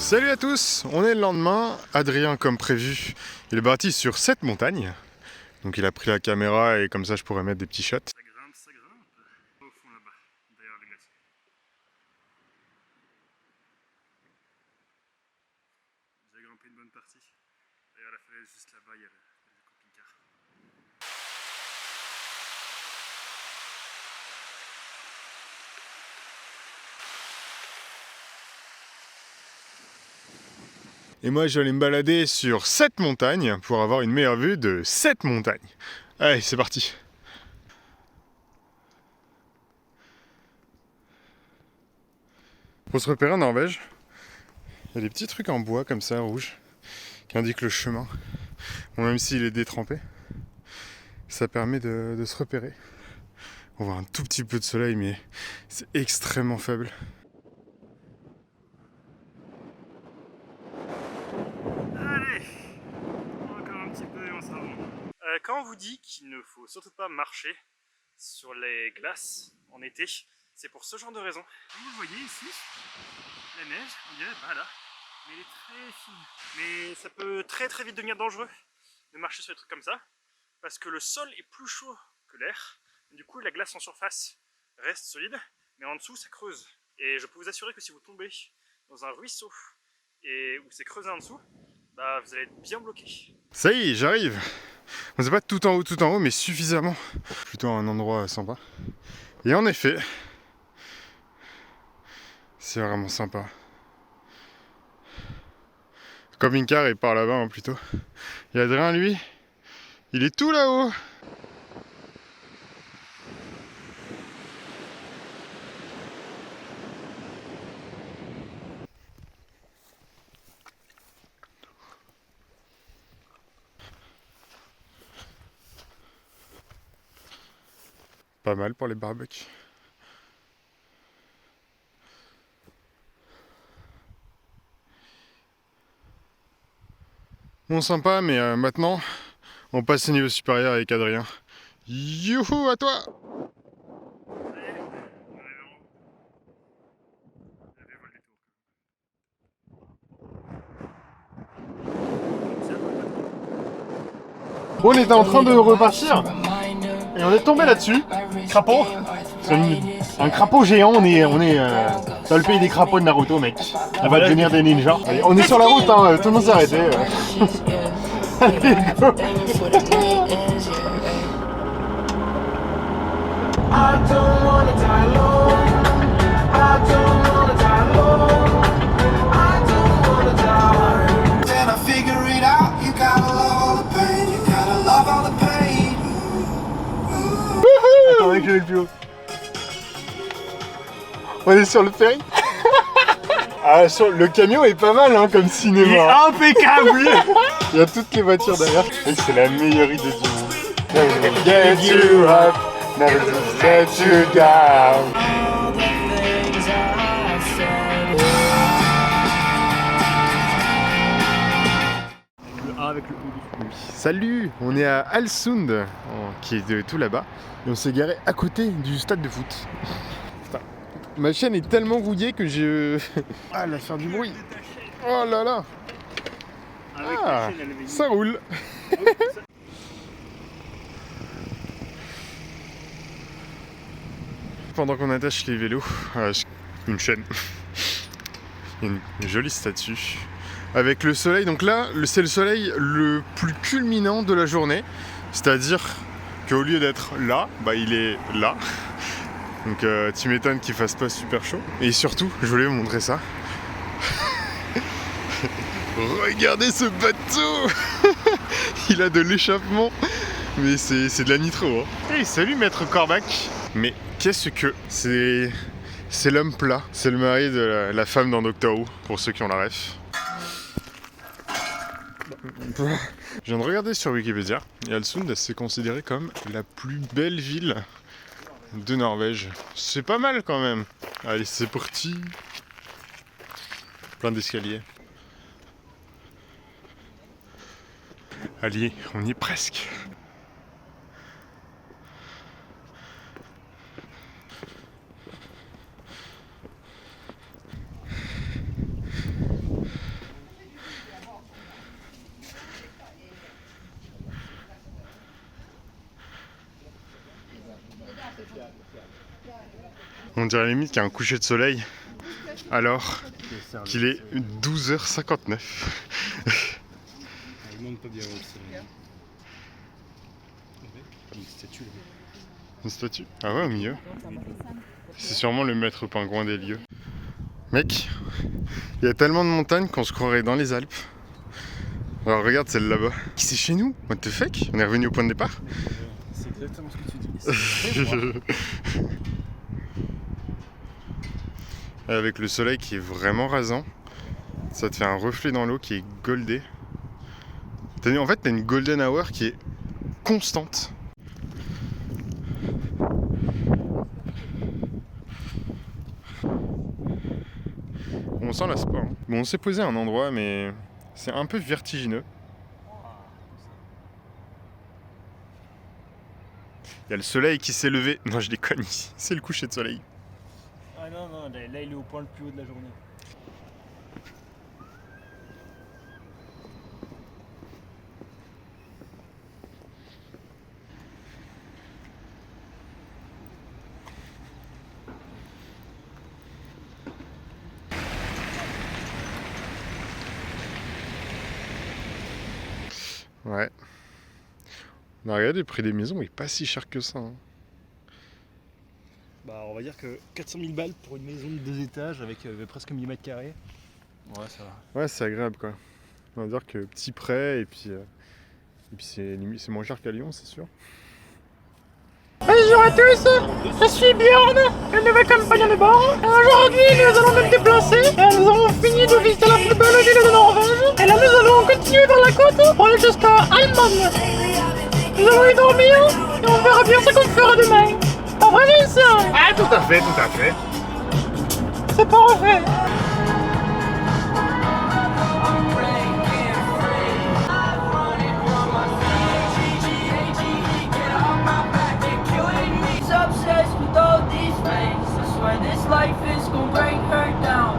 Salut à tous, on est le lendemain, Adrien comme prévu, il est parti sur cette montagne, donc il a pris la caméra et comme ça je pourrais mettre des petits shots. Ça grimpe, au fond là-bas, derrière le glacier. J'ai grimpé une bonne partie, derrière la falaise juste là-bas il y a le camping-car. Et moi je vais aller me balader sur cette montagne pour avoir une meilleure vue de cette montagne. Allez, c'est parti. Pour se repérer en Norvège, il y a des petits trucs en bois comme ça, rouges, qui indiquent le chemin. Bon, même s'il est détrempé, ça permet de se repérer. On voit un tout petit peu de soleil, mais c'est extrêmement faible. Allez, encore un petit peu et on sera bon. Quand on vous dit qu'il ne faut surtout pas marcher sur les glaces en été, c'est pour ce genre de raison. Comme vous le voyez ici, la neige, on dirait pas là, mais elle est très fine. Mais ça peut très vite devenir dangereux de marcher sur des trucs comme ça, parce que le sol est plus chaud que l'air. Du coup, la glace en surface reste solide, mais en dessous, ça creuse. Et je peux vous assurer que si vous tombez dans un ruisseau et où c'est creusé en dessous, bah vous allez être bien bloqué. Ça y est, j'arrive. C'est pas tout en haut, mais suffisamment. Plutôt un endroit sympa. Et en effet, c'est vraiment sympa. Le camping-car est par là-bas, hein, plutôt. Et Adrien, lui, il est tout là-haut. Pas mal pour les barbecues. Bon, sympa, mais maintenant, on passe au niveau supérieur avec Adrien. Youhou, à toi! On était en train de repartir et on est tombé là-dessus, crapaud. C'est un crapaud géant, on est dans le pays des crapauds de Naruto, mec. On va devenir des ninjas. Allez, on est sur la route, hein, tout le monde s'est arrêté. Allez, go. Attendez que je vais le plus haut. On est sur le ferry. Ah, le camion est pas mal, hein, comme cinéma. Il est impeccable. Il y a toutes les voitures derrière. Et c'est la meilleure idée du monde. Never get you up, never let you down. Le A avec le O dessus. Salut, on est à Alsund, qui est de tout là-bas. Et on s'est garé à côté du stade de foot. Putain, ma chaîne est tellement rouillée que je... Ah, elle va faire du bruit. Oh là là. Avec Ah, la chaîne, elle avait ça roule. Pendant qu'on attache les vélos à une chaîne, il y a une jolie statue avec le soleil. Donc là, c'est le soleil le plus culminant de la journée, c'est-à-dire qu'au lieu d'être là, bah il est là. Donc tu m'étonnes qu'il fasse pas super chaud. Et surtout, je voulais vous montrer ça. Regardez ce bateau. Il a de l'échappement, mais c'est de la nitro. Hein. Hey, salut maître Corbac. Mais qu'est-ce que c'est l'homme plat. C'est le mari de la femme dans Doctor Who, pour ceux qui ont la ref. Je viens de regarder sur Wikipédia, et Alsund c'est considéré comme la plus belle ville de Norvège. C'est pas mal quand même. Allez, c'est parti. Plein d'escaliers. Allez, on y est presque. On dirait limite qu'il y a un coucher de soleil alors qu'il est 12h59. Une statue? Ah ouais, au milieu. C'est sûrement le maître pingouin des lieux. Mec, il y a tellement de montagnes qu'on se croirait dans les Alpes. Alors regarde celle là-bas. C'est chez nous? What the fuck? On est revenu au point de départ? C'est exactement ce que tu dis. Avec le soleil qui est vraiment rasant, ça te fait un reflet dans l'eau qui est goldé. En fait, t'as une golden hour qui est constante. On s'en lasse pas. Hein. Bon, on s'est posé à un endroit, mais c'est un peu vertigineux. Il y a le soleil qui s'est levé. Non, je déconne ici. C'est le coucher de soleil. Ah non, non, là il est au point le plus haut de la journée. Ouais. On a regardé le prix des maisons, il est pas si cher que ça. Hein. Bah on va dire que 400 000 balles pour une maison de 2 étages avec presque 1000 mètres carrés. Ouais, ça va. Ouais, c'est agréable quoi. On va dire que petit prêt et puis c'est moins cher qu'à Lyon, c'est sûr. Bonjour à tous, je suis Bjorn, le nouvel compagnon de bord. Aujourd'hui, nous allons nous déplacer. Nous avons fini de visiter la plus belle ville de Norvège. Et là, nous allons continuer vers la côte pour aller jusqu'à Alman. Nous allons y dormir et on verra bien ce qu'on fera demain. Pas vrai, Vincent? Ah, tout à fait, tout à fait. C'est parfait. Obsessed with all these things. I swear this life is gonna break her down.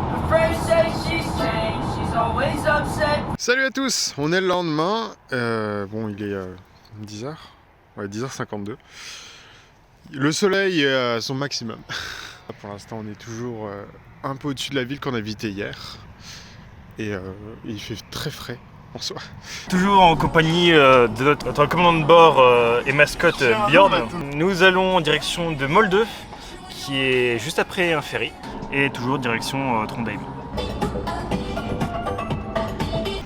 Her friends say she's changed. She's always upset. Salut à tous, on est le lendemain. Bon, il est 10h. Ouais, 10h52. Le soleil est à son maximum. Pour l'instant, on est toujours un peu au-dessus de la ville qu'on a visité hier. Et il fait très frais. En soi. Toujours en compagnie de notre commandant de bord et mascotte Bjorn. Nous allons en direction de Molde, qui est juste après un ferry, et toujours direction Trondheim.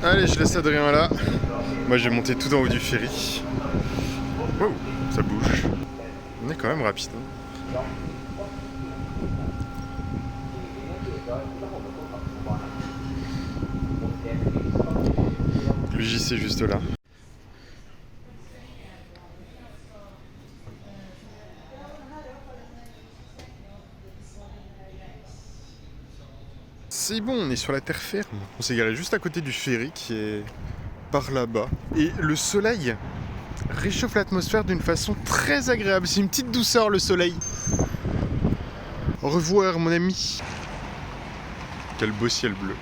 Allez, je laisse Adrien là. Moi, je vais monter tout en haut du ferry. Wow, ça bouge. On est quand même rapide. Hein. Le JC est juste là. C'est bon, on est sur la terre ferme. On s'est garé juste à côté du ferry qui est par là-bas. Et le soleil réchauffe l'atmosphère d'une façon très agréable. C'est une petite douceur le soleil. Au revoir mon ami. Quel beau ciel bleu.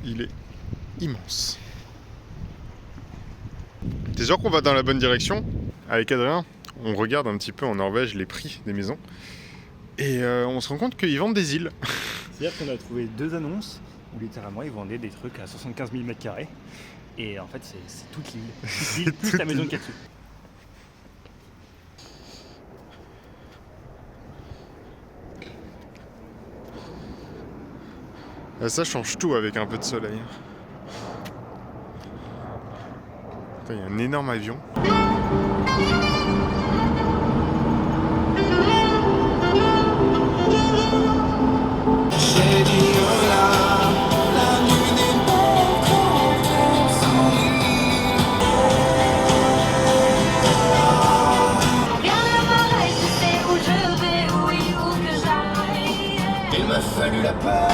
Il est immense. T'es sûr qu'on va dans la bonne direction? Avec Adrien, on regarde un petit peu en Norvège les prix des maisons. Et on se rend compte qu'ils vendent des îles. C'est-à-dire qu'on a trouvé 2 annonces où littéralement ils vendaient des trucs à 75 000 m². Et en fait c'est toute l'île. L'île plus la maison de Katsu. Ça change tout avec un peu de soleil. Il y a un énorme avion. Il m'a fallu la peur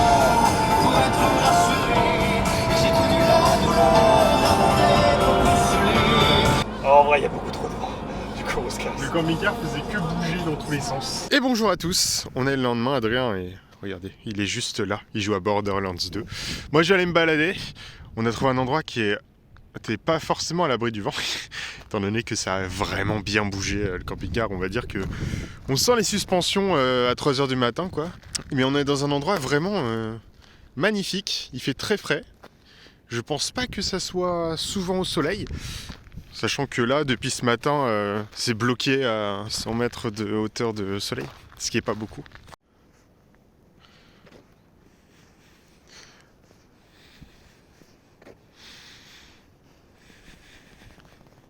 pour être rassuré. J'ai connu la douleur avant d'être consolé. En vrai il y a beaucoup trop de vent. Du coup on se casse. Le camping-car faisait que bouger dans tous les sens. Et bonjour à tous, on est le lendemain, Adrien, et regardez, il est juste là, il joue à Borderlands 2. Moi je vais aller me balader, on a trouvé un endroit qui est t'es pas forcément à l'abri du vent, étant donné que ça a vraiment bien bougé le camping-car. On va dire que on sent les suspensions à 3h du matin, quoi. Mais on est dans un endroit vraiment magnifique, il fait très frais. Je pense pas que ça soit souvent au soleil, sachant que là, depuis ce matin, c'est bloqué à 100 mètres de hauteur de soleil, ce qui est pas beaucoup.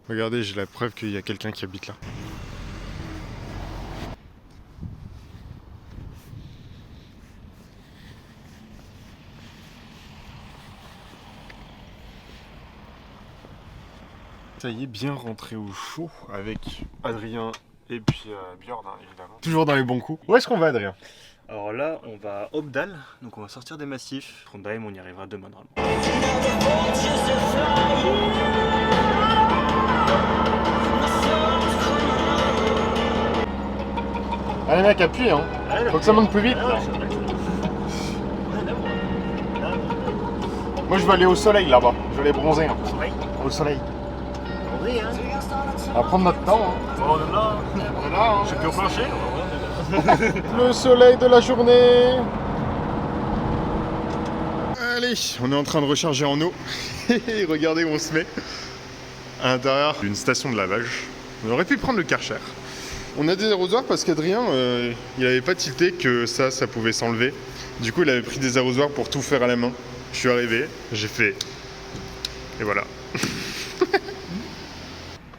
Regardez, j'ai la preuve qu'il y a quelqu'un qui habite là. Ça y est, bien rentré au chaud avec Adrien et puis Björn, hein, évidemment. Toujours dans les bons coups. Où est-ce qu'on va, Adrien? Alors là, on va à Obdal, donc on va sortir des massifs. Trondheim, on y arrivera demain normalement. Allez mec, appuie hein. Faut que ça monte plus vite. Moi je veux aller au soleil là-bas. Je veux aller bronzer un peu. Au soleil. On va prendre notre temps. Hein. On est là, On est là, hein. je suis plus au plancher. Le soleil de la journée. Allez, on est en train de recharger en eau. Regardez où on se met. À l'intérieur d'une station de lavage. On aurait pu prendre le Karcher. On a des arrosoirs parce qu'Adrien, il avait pas tilté que ça pouvait s'enlever. Du coup, il avait pris des arrosoirs pour tout faire à la main. Je suis arrivé, j'ai fait. Et voilà.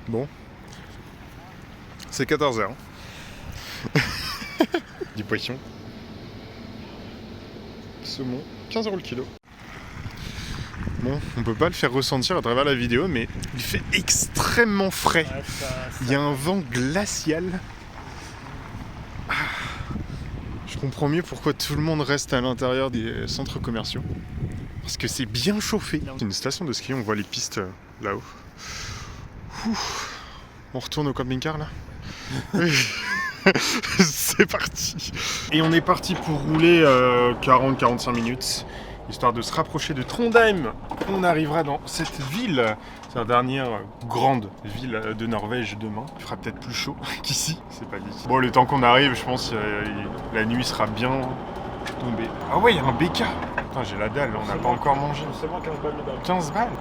Bon. C'est 14h. Du poisson. Saumon, 15 € le kilo. Bon, on peut pas le faire ressentir à travers la vidéo, mais il fait extrêmement frais. Il y a un vent glacial. Ah, je comprends mieux pourquoi tout le monde reste à l'intérieur des centres commerciaux. Parce que c'est bien chauffé. C'est une station de ski, on voit les pistes là-haut. On retourne au camping-car là. C'est parti. Et on est parti pour rouler 40-45 minutes, histoire de se rapprocher de Trondheim. On arrivera dans cette ville. C'est la dernière grande ville de Norvège demain. Il fera peut-être plus chaud qu'ici, c'est pas dit. Bon, le temps qu'on arrive, je pense la nuit sera bien tombée. Ah ouais, il y a un BK. Putain, j'ai la dalle, on n'a pas encore mangé. Seulement 15 balles le burger. 15 balles.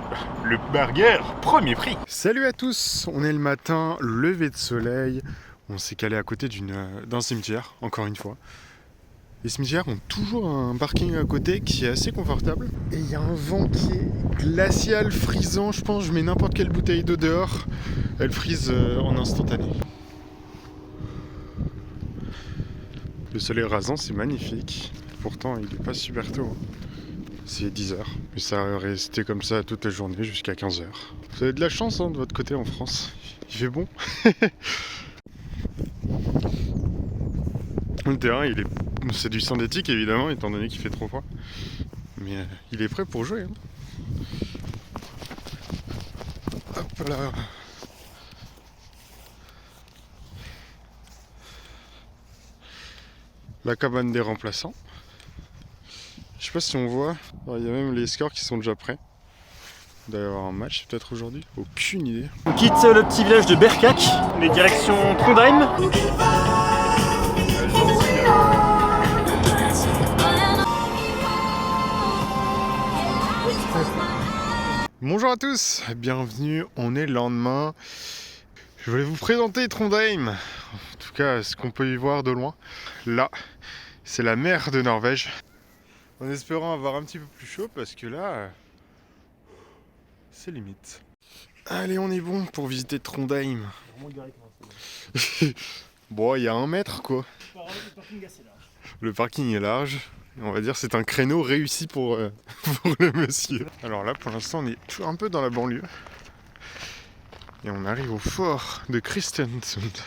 Le burger, premier prix. Salut à tous, on est le matin, lever de soleil. On s'est calé à côté d'un cimetière, encore une fois. Les cimetières ont toujours un parking à côté qui est assez confortable. Et il y a un vent qui est glacial, frisant. Je pense je mets n'importe quelle bouteille d'eau dehors, elle frise en instantané. Le soleil rasant, c'est magnifique. Pourtant, il n'est pas super tôt. C'est 10h. Mais ça va rester comme ça toute la journée jusqu'à 15h. Vous avez de la chance hein, de votre côté en France. Il fait bon. Le terrain, c'est du synthétique évidemment, étant donné qu'il fait trop froid. Mais il est prêt pour jouer. Hein. Hop là. La cabane des remplaçants. Je sais pas si on voit, il y a même les scores qui sont déjà prêts. Il doit y avoir un match peut-être aujourd'hui, aucune idée. On quitte le petit village de Berkak, mais direction Trondheim. Bonjour à tous, bienvenue, on est le lendemain. Je voulais vous présenter Trondheim, en tout cas ce qu'on peut y voir de loin. Là, c'est la mer de Norvège. En espérant avoir un petit peu plus chaud parce que là, c'est limite. Allez, on est bon pour visiter Trondheim. Bon, il y a 1 mètre quoi. Le parking est large. On va dire c'est un créneau réussi pour le monsieur. Alors là, pour l'instant, on est toujours un peu dans la banlieue. Et on arrive au fort de Christiansund.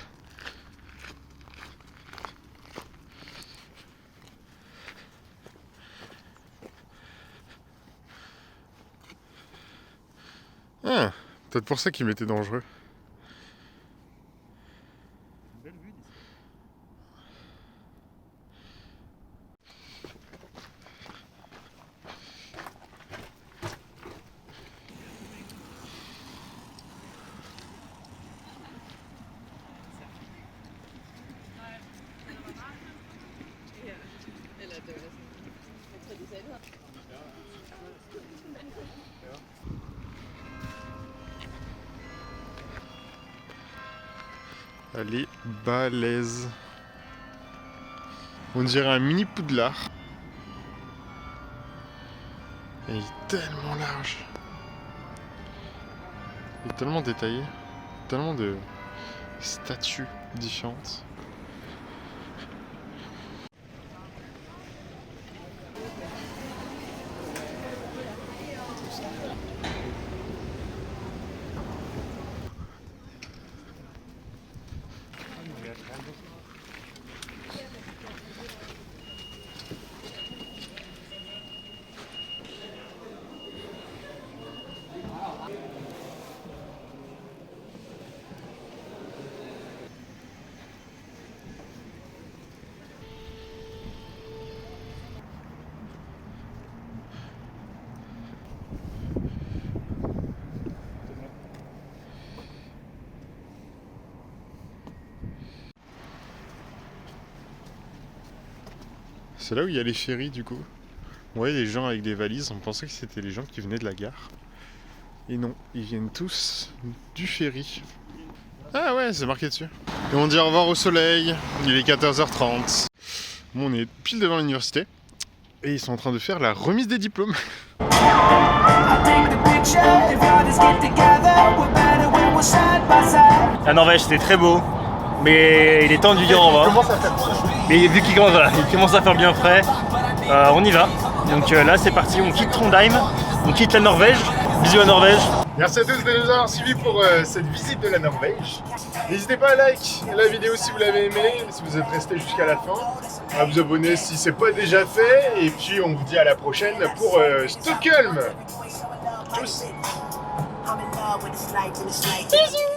Ah, peut-être pour ça qu'il m'était dangereux. Elle est balèze. On dirait un mini Poudlard. Elle est tellement large. Elle est tellement détaillée. Tellement de statues différentes. C'est là où il y a les ferries du coup. On voyait les gens avec des valises, on pensait que c'était les gens qui venaient de la gare. Et non, ils viennent tous du ferry. Ah ouais, c'est marqué dessus. Et on dit au revoir au soleil, il est 14h30. Bon, on est pile devant l'université. Et ils sont en train de faire la remise des diplômes. La Norvège c'était très beau, mais il est temps de lui dire au revoir. Mais vu qu'il commence à faire bien frais, on y va. Donc là c'est parti, on quitte Trondheim, on quitte la Norvège. Bisous à Norvège. Merci à tous de nous avoir suivis pour cette visite de la Norvège. N'hésitez pas à like la vidéo si vous l'avez aimée, si vous êtes resté jusqu'à la fin, à vous abonner si c'est pas déjà fait, et puis on vous dit à la prochaine pour Stockholm. Tchuss. Bisous.